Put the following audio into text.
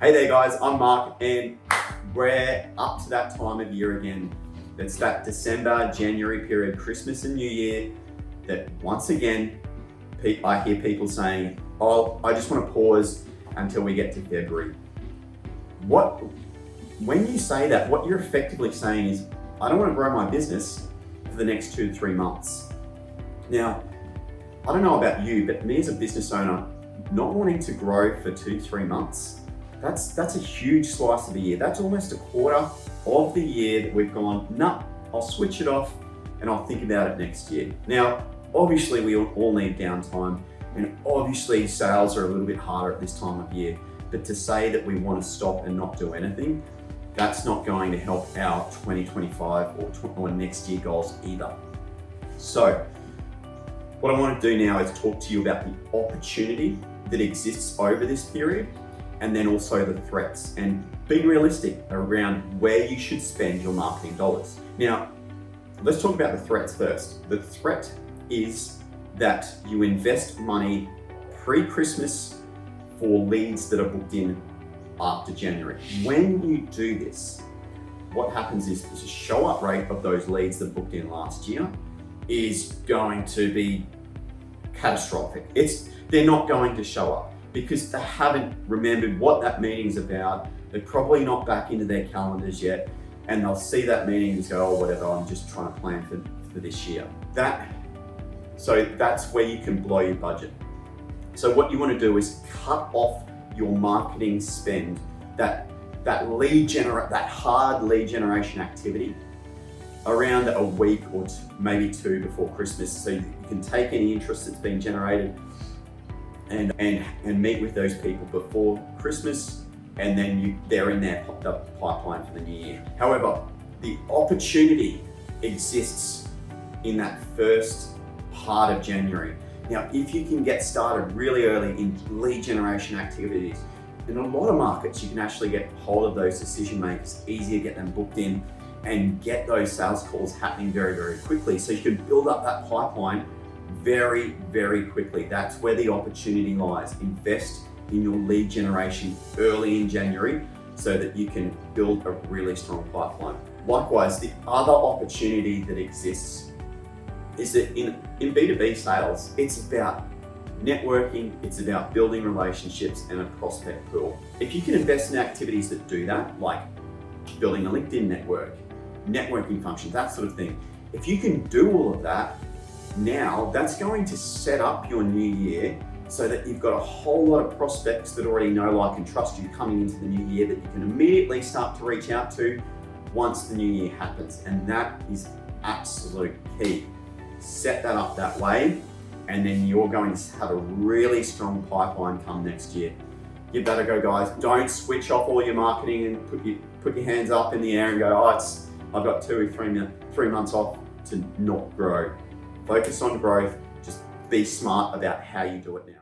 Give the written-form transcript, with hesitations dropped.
Hey there guys, I'm Mark and we're up to that time of year again. It's that December, January period, Christmas and New Year, that once again, I hear people saying, oh, I just want to pause until we get to February. When you say that, what you're effectively saying is, I don't want to grow my business for the next 2 to 3 months. Now, I don't know about you, but me as a business owner, not wanting to grow for 2 to 3 months, that's a huge slice of the year. That's almost a quarter of the year that we've gone, nah, I'll switch it off and I'll think about it next year. Now, obviously we all need downtime, and obviously sales are a little bit harder at this time of year, but to say that we want to stop and not do anything, that's not going to help our 2025 or next year goals either. So what I want to do now is talk to you about the opportunity that exists over this period, and then also the threats, and being realistic around where you should spend your marketing dollars. Now, let's talk about the threats first. The threat is that you invest money pre-Christmas for leads that are booked in after January. When you do this, what happens is the show up rate of those leads that booked in last year is going to be catastrophic. They're not going to show up because they haven't remembered what that meeting's about. They're probably not back into their calendars yet, and they'll see that meeting and go, oh, whatever, I'm just trying to plan for this year. So that's where you can blow your budget. So what you want to do is cut off your marketing spend, that hard lead generation activity, around a week or maybe 2 before Christmas, so you can take any interest that's been generated and meet with those people before Christmas, and then they're in their pipeline for the new year. However, the opportunity exists in that first part of January. Now, if you can get started really early in lead generation activities, in a lot of markets, you can actually get hold of those decision makers, easier get them booked in, and get those sales calls happening very, very quickly. So you can build up that pipeline very, very quickly. That's where the opportunity lies. Invest in your lead generation early in January so that you can build a really strong pipeline. Likewise, the other opportunity that exists is that in B2B sales, it's about networking, it's about building relationships and a prospect pool. If you can invest in activities that do that, like building a LinkedIn network, networking functions, that sort of thing, if you can do all of that, now that's going to set up your new year so that you've got a whole lot of prospects that already know, like, and trust you coming into the new year that you can immediately start to reach out to once the new year happens. And that is absolute key. Set that up that way, and then you're going to have a really strong pipeline come next year. Give that a go, guys. Don't switch off all your marketing and put your hands up in the air and go, oh, I've got 2 or 3 months off to not grow. Focus on growth. Just be smart about how you do it now.